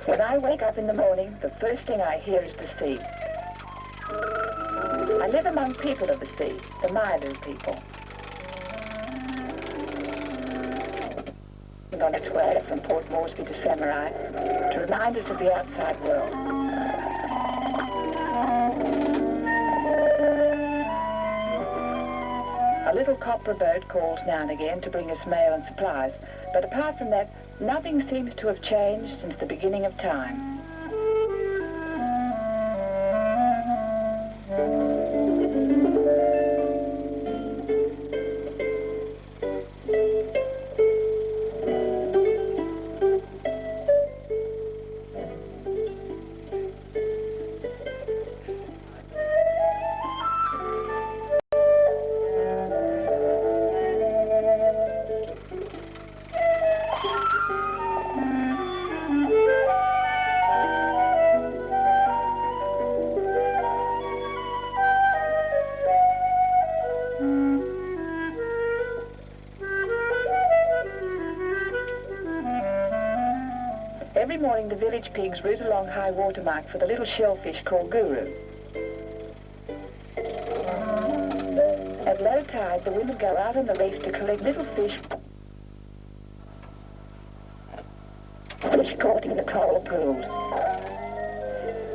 When I wake up in the morning, the first thing I hear is the sea. I live among people of the sea, the Mailu people. On its way from Port Moresby to Samurai to remind us of the outside world. A little copra boat calls now and again to bring us mail and supplies, but apart from that, nothing seems to have changed since the beginning of time. Every morning the village pigs root along high water mark for the little shellfish called guru. At low tide the women go out on the reef to collect little fish caught in the coral pools.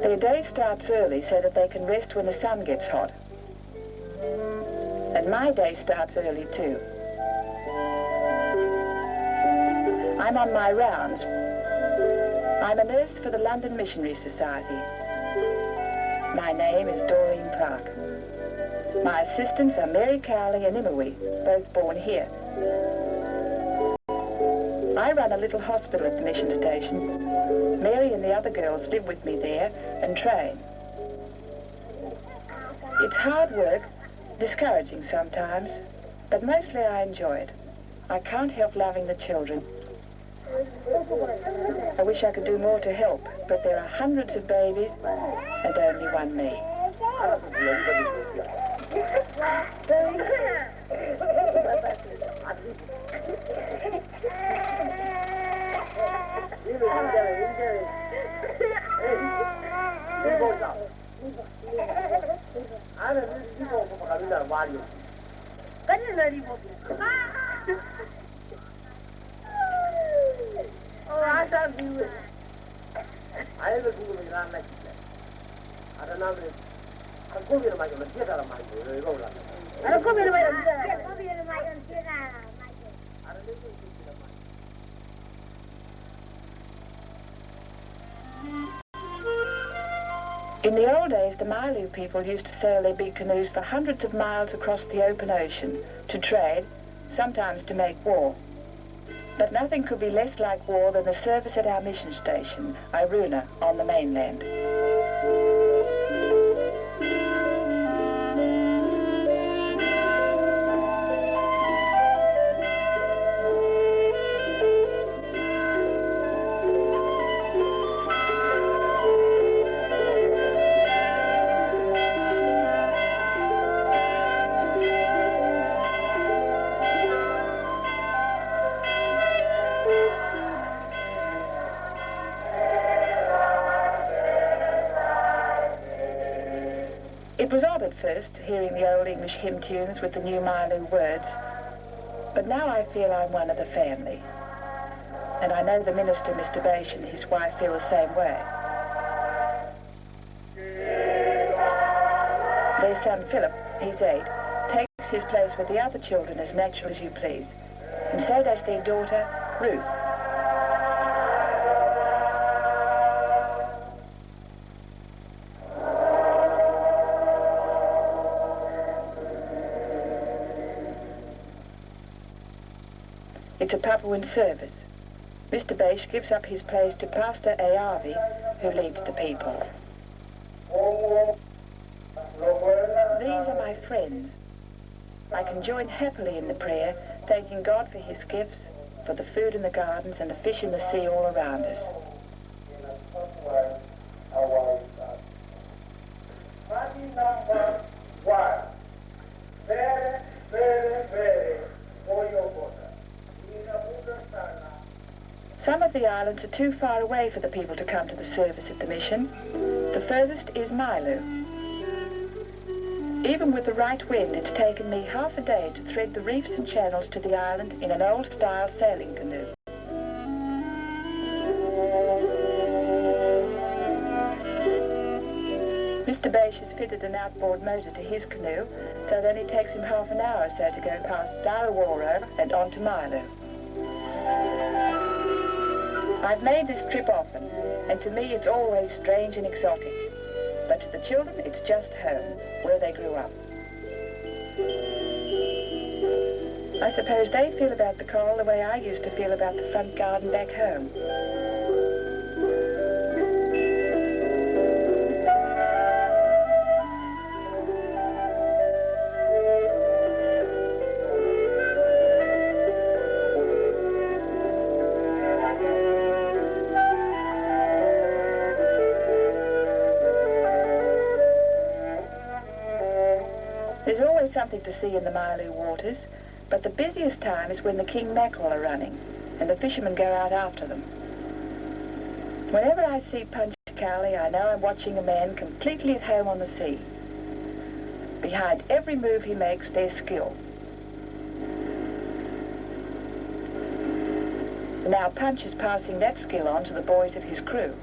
Their day starts early so that they can rest when the sun gets hot. And my day starts early too. I'm on my rounds. I'm a nurse for the London Missionary Society. My name is Doreen Park. My assistants are Mary Cowley and Imawee, both born here. I run a little hospital at the mission station. Mary and the other girls live with me there and train. It's hard work, discouraging sometimes, but mostly I enjoy it. I can't help loving the children. I wish I could do more to help, but there are hundreds of babies and only one me. In the old days, the Mailu people used to sail their big canoes for hundreds of miles across the open ocean to trade, sometimes to make war. But nothing could be less like war than the service at our mission station, Iruna, on the mainland. It was odd at first, hearing the old English hymn tunes with the new Mailu words, but now I feel I'm one of the family. And I know the minister, Mr. Bache, and his wife feel the same way. Their son, Philip, he's 8, takes his place with the other children as natural as you please. And so does their daughter, Ruth. It's a Papuan service. Mr. Bache gives up his place to Pastor Ayavi, who leads the people. These are my friends. I can join happily in the prayer, thanking God for his gifts, for the food in the gardens and the fish in the sea all around us. Some of the islands are too far away for the people to come to the service at the mission. The furthest is Mailu. Even with the right wind, it's taken me half a day to thread the reefs and channels to the island in an old-style sailing canoe. Mr. Bache has fitted an outboard motor to his canoe, so it only takes him half an hour or so to go past Daraworo and on to Mailu. I've made this trip often, and to me it's always strange and exotic. But to the children, it's just home, where they grew up. I suppose they feel about the coral the way I used to feel about the front garden back home. There's always something to see in the Mailu waters, but the busiest time is when the king mackerel are running and the fishermen go out after them. Whenever I see Punch Cowley, I know I'm watching a man completely at home on the sea. Behind every move he makes, there's skill. Now Punch is passing that skill on to the boys of his crew.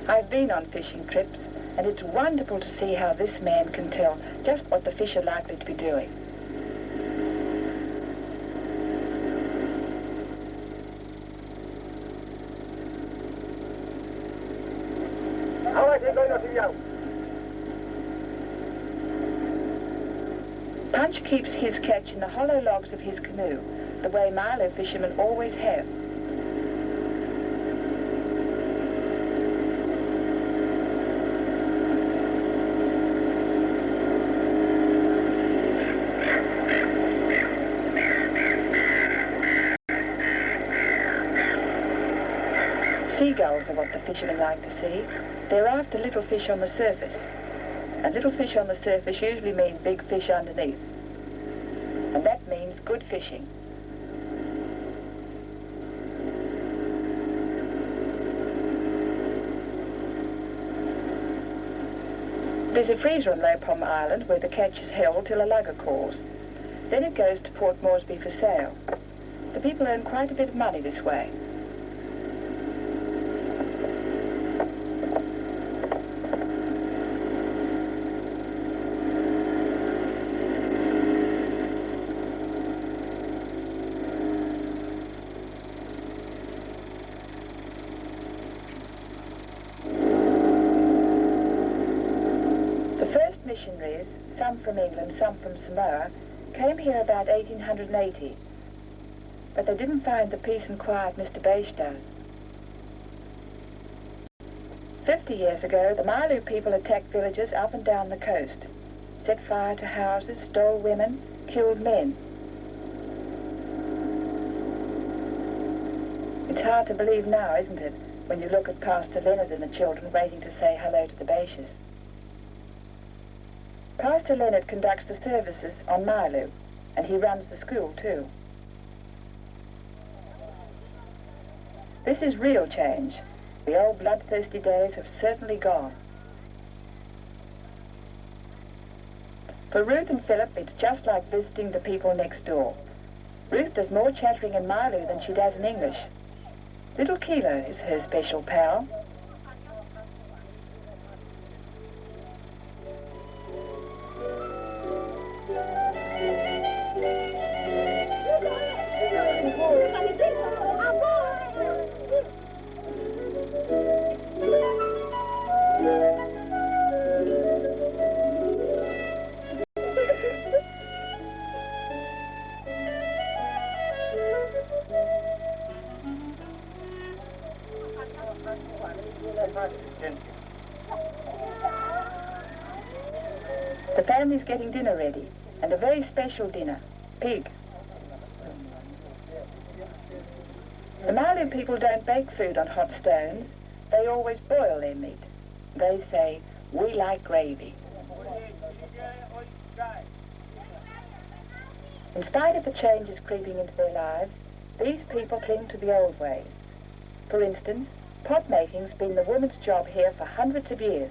I've been on fishing trips, and it's wonderful to see how this man can tell just what the fish are likely to be doing. Punch keeps his catch in the hollow logs of his canoe, the way Mailu fishermen always have. Seagulls are what the fishermen like to see. They're after little fish on the surface. And little fish on the surface usually mean big fish underneath. And that means good fishing. There's a freezer on Lopom Island where the catch is held till a lugger calls. Then it goes to Port Moresby for sale. The people earn quite a bit of money this way. Missionaries, some from England, some from Samoa, came here about 1880, but they didn't find the peace and quiet Mr. Bache does. 50 years ago, the Mailu people attacked villages up and down the coast, set fire to houses, stole women, killed men. It's hard to believe now, isn't it, when you look at Pastor Leonard and the children waiting to say hello to the Baches. Pastor Leonard conducts the services on Mailu, and he runs the school too. This is real change. The old bloodthirsty days have certainly gone. For Ruth and Philip, it's just like visiting the people next door. Ruth does more chattering in Mailu than she does in English. Little Kilo is her special pal. The family's getting dinner ready, and a very special dinner, pig. The Mailu people don't bake food on hot stones. They always boil their meat. They say, "We like gravy." In spite of the changes creeping into their lives, these people cling to the old ways. For instance, pot making's been the woman's job here for hundreds of years.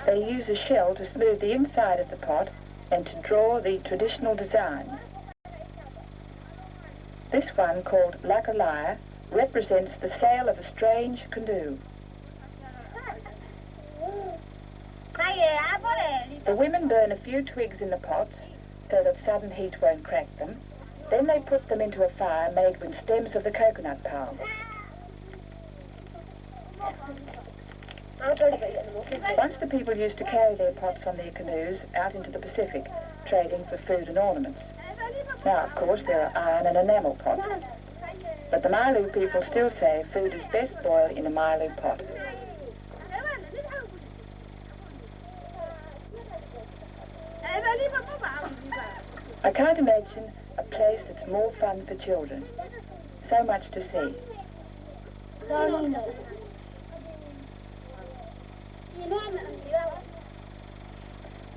They use a shell to smooth the inside of the pot and to draw the traditional designs. This one, called unclear, represents the sail of a strange canoe. The women burn a few twigs in the pots so that sudden heat won't crack them. Then they put them into a fire made with stems of the coconut palm. Once the people used to carry their pots on their canoes out into the Pacific, trading for food and ornaments. Now, of course, there are iron and enamel pots. But the Mailu people still say food is best boiled in a Mailu pot. I can't imagine a place that's more fun for children. So much to see.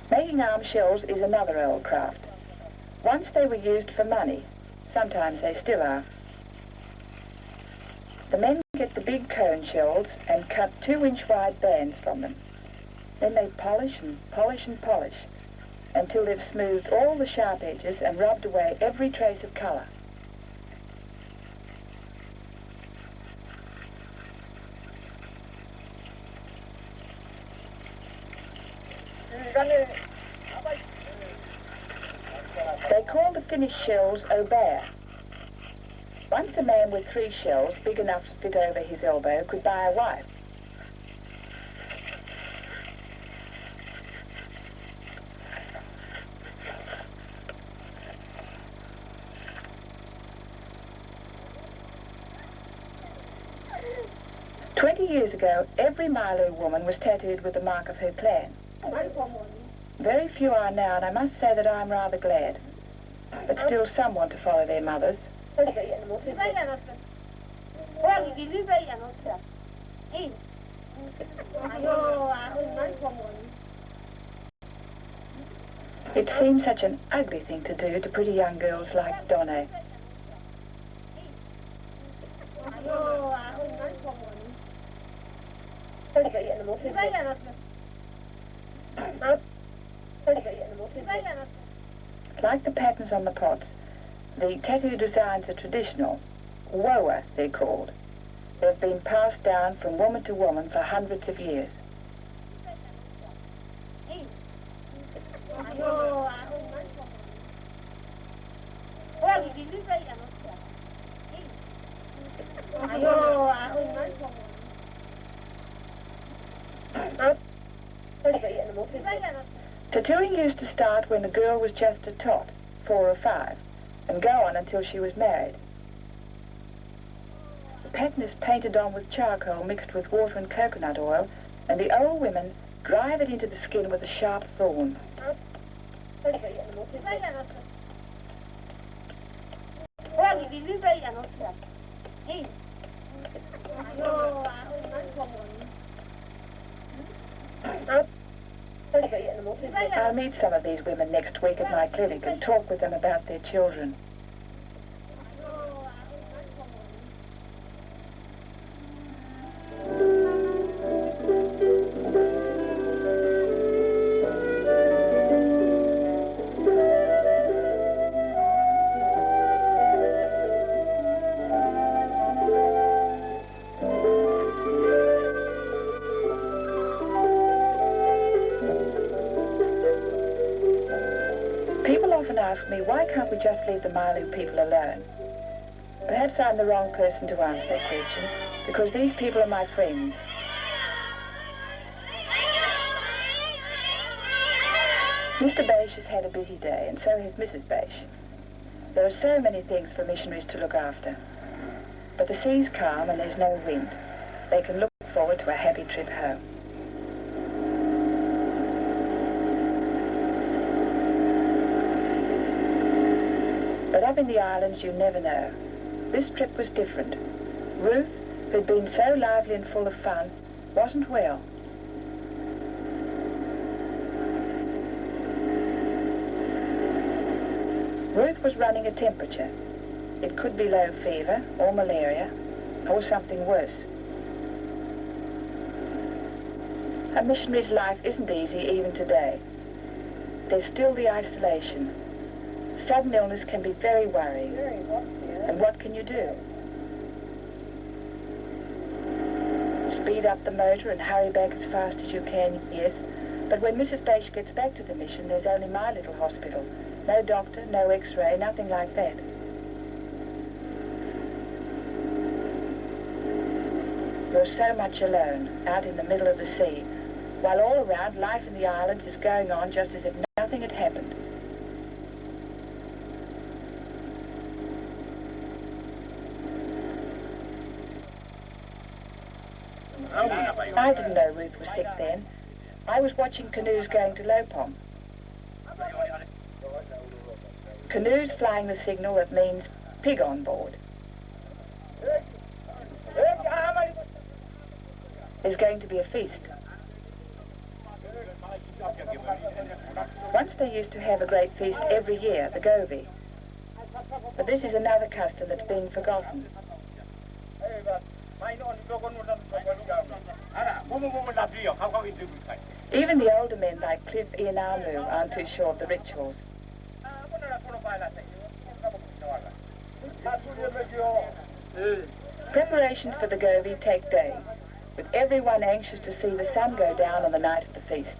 Making arm shells is another old craft. Once they were used for money. Sometimes they still are. The men get the big cone shells and cut 2-inch wide bands from them. Then they polish and polish and polish until they've smoothed all the sharp edges and rubbed away every trace of colour. They call the finished shells obea. Once a man with 3 shells, big enough to fit over his elbow, could buy a wife. Years ago, every Mailu woman was tattooed with the mark of her clan. Very few are now, and I must say that I'm rather glad. But still some want to follow their mothers. It seems such an ugly thing to do to pretty young girls like Donna. Like the patterns on the pots, the tattoo designs are traditional. Woa, they're called. They've been passed down from woman to woman for hundreds of years. Tattooing used to start when a girl was just a tot, 4 or 5, and go on until she was married. The pattern is painted on with charcoal mixed with water and coconut oil, and the old women drive it into the skin with a sharp thorn. I'll meet some of these women next week at my clinic and talk with them about their children. People often ask me, why can't we just leave the Mailu people alone? Perhaps I'm the wrong person to answer that question, because these people are my friends. Mr. Beish has had a busy day, and so has Mrs. Beish. There are so many things for missionaries to look after. But the sea's calm and there's no wind. They can look forward to a happy trip home. Life in the islands you never know. This trip was different. Ruth, who'd been so lively and full of fun, wasn't well. Ruth was running a temperature. It could be low fever or malaria or something worse. A missionary's life isn't easy even today. There's still the isolation. Sudden illness can be very worrying. And what can you do? Speed up the motor and hurry back as fast as you can, yes. But when Mrs. Bache gets back to the mission, there's only my little hospital. No doctor, no x-ray, nothing like that. You're so much alone, out in the middle of the sea, while all around life in the islands is going on just as if nothing had happened. I didn't know Ruth was sick then. I was watching canoes going to Lopom. Canoes flying the signal that means pig on board. There's going to be a feast. Once they used to have a great feast every year, the Govi. But this is another custom that's being forgotten. Even the older men like Cliff Ianamu aren't too sure of the rituals. Preparations for the Govi take days, with everyone anxious to see the sun go down on the night of the feast.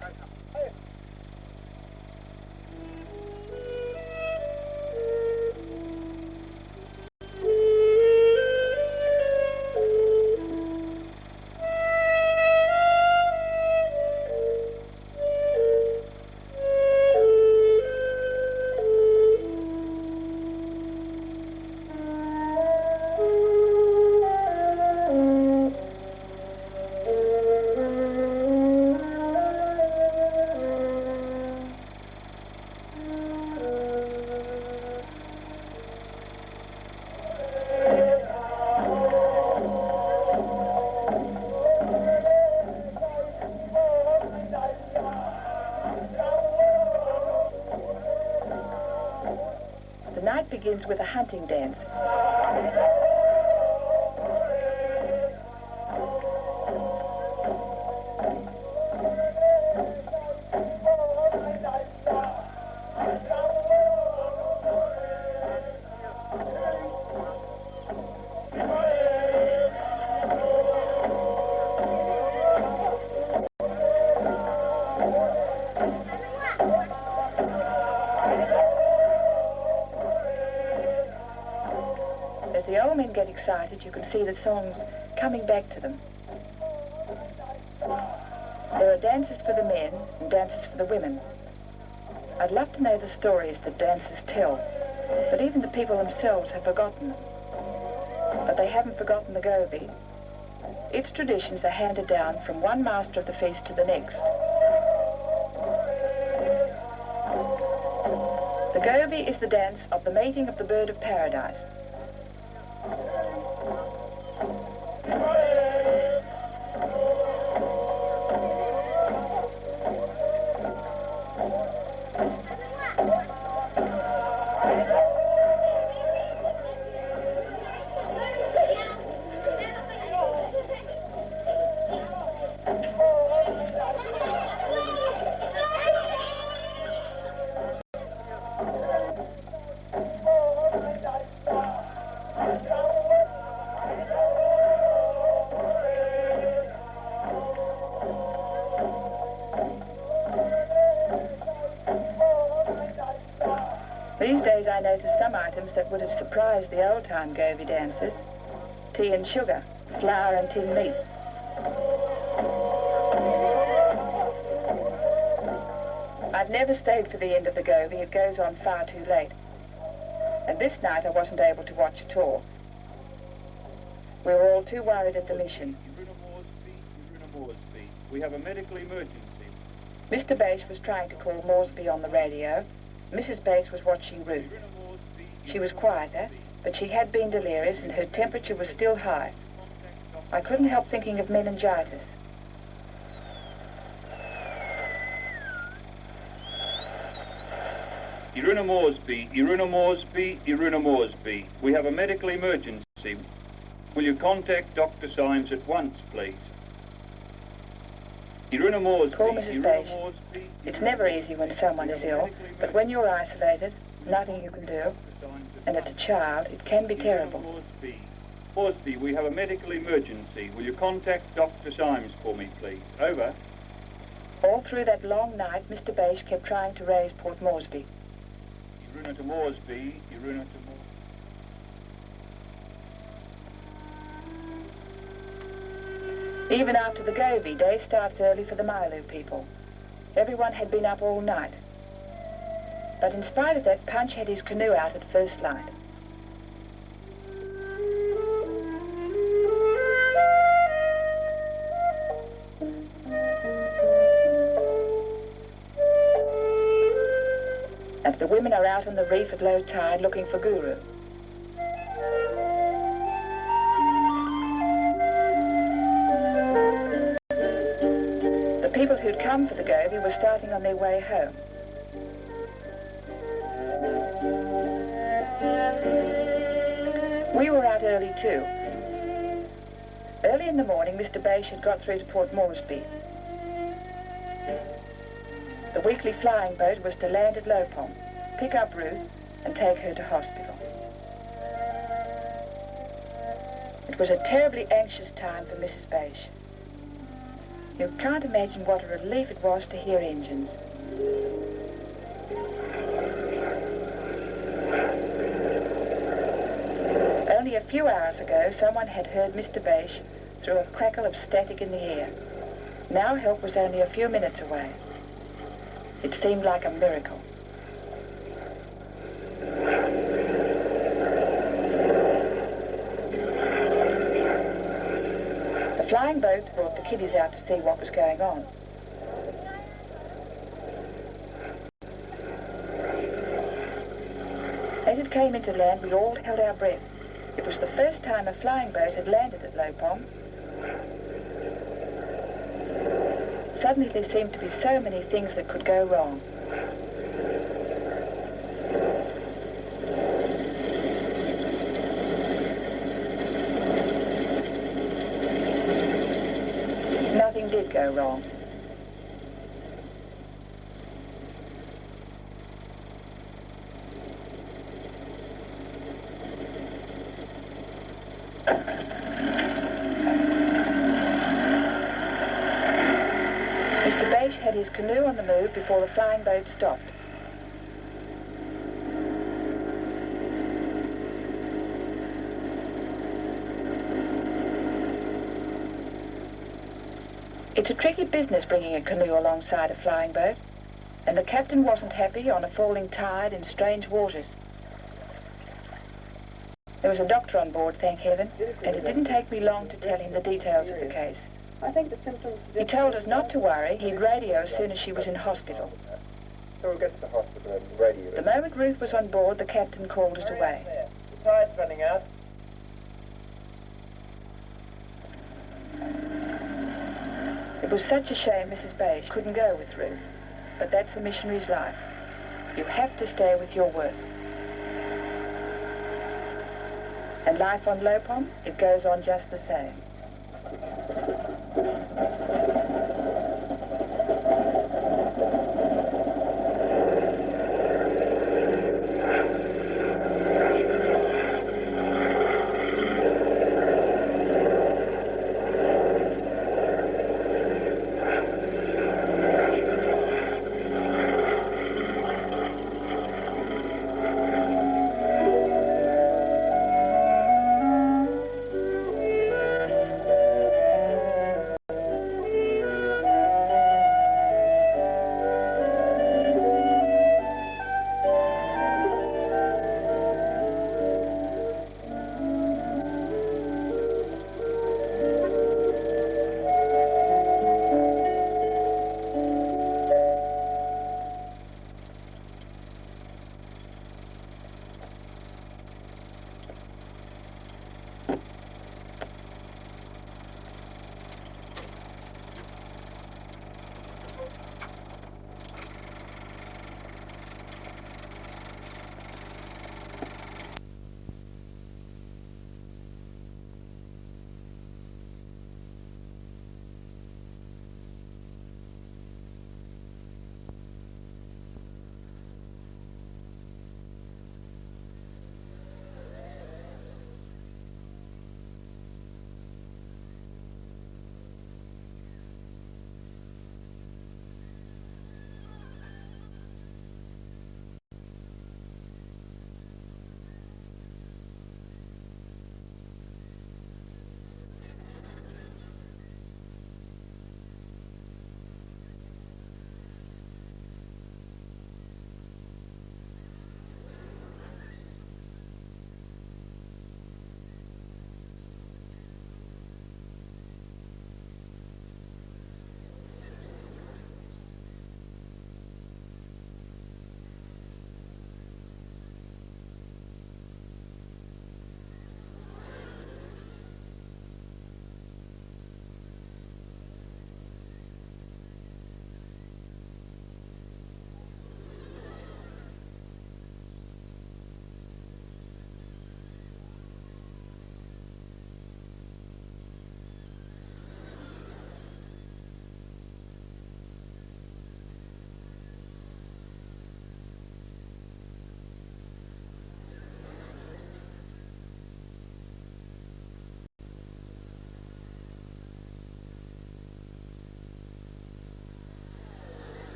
Begins with a hunting dance. Get excited, you can see the songs coming back to them. There are dances for the men and dances for the women. I'd love to know the stories that dances tell, but even the people themselves have forgotten them. But they haven't forgotten the Govi. Its traditions are handed down from one master of the feast to the next. The Govi is the dance of the mating of the bird of paradise. These days I notice some items that would have surprised the old-time Govi dancers. Tea and sugar, flour and tinned meat. I've never stayed for the end of the Govi, it goes on far too late. And this night I wasn't able to watch at all. We were all too worried at the mission. We have a medical emergency. Mr. Bache was trying to call Moresby on the radio. Mrs. Bache was watching Ruth. She was quieter, but she had been delirious and her temperature was still high. I couldn't help thinking of meningitis. Iruna Moresby, Iruna Moresby, Iruna Moresby. We have a medical emergency. Will you contact Dr. Symes at once, please? Iruna Moresby, Call Mrs. Iruna Beige. Moresby. It's never easy when someone is ill, but when you're isolated, nothing you can do, and it's a child, it can be terrible. Moresby. Moresby, we have a medical emergency. Will you contact Dr. Symes for me, please? Over. All through that long night, Mr. Beige kept trying to raise Port Moresby. Iruna to Moresby, Iruna to Moresby. Even after the Govi, day starts early for the Mailu people. Everyone had been up all night. But in spite of that, Punch had his canoe out at first light. And the women are out on the reef at low tide looking for Guru. The people who'd come for the Govi were starting on their way home. We were out early too. Early in the morning, Mr. Beige had got through to Port Moresby. The weekly flying boat was to land at Lopom, pick up Ruth, and take her to hospital. It was a terribly anxious time for Mrs. Beige. You can't imagine what a relief it was to hear engines. Only a few hours ago, someone had heard Mr. Beige through a crackle of static in the air. Now help was only a few minutes away. It seemed like a miracle. The flying boat brought the kiddies out to see what was going on. As it came into land, we all held our breath. It was the first time a flying boat had landed at Lopom. Suddenly there seemed to be so many things that could go wrong. Nothing did go wrong. Mr. Beige had his canoe on the move before the flying boat stopped. It's a tricky business bringing a canoe alongside a flying boat, and the captain wasn't happy on a falling tide in strange waters. There was a doctor on board, thank heaven, and it didn't take me long to tell him the details of the case. I think the symptoms... He told us not to worry. He'd radio as soon as she was in hospital. So we'll get to the hospital and radio. The moment Ruth was on board, the captain called us away. The tide's running out. It was such a shame Mrs. Beige couldn't go with Ruth, but that's a missionary's life. You have to stay with your work. And life on Lopom, it goes on just the same.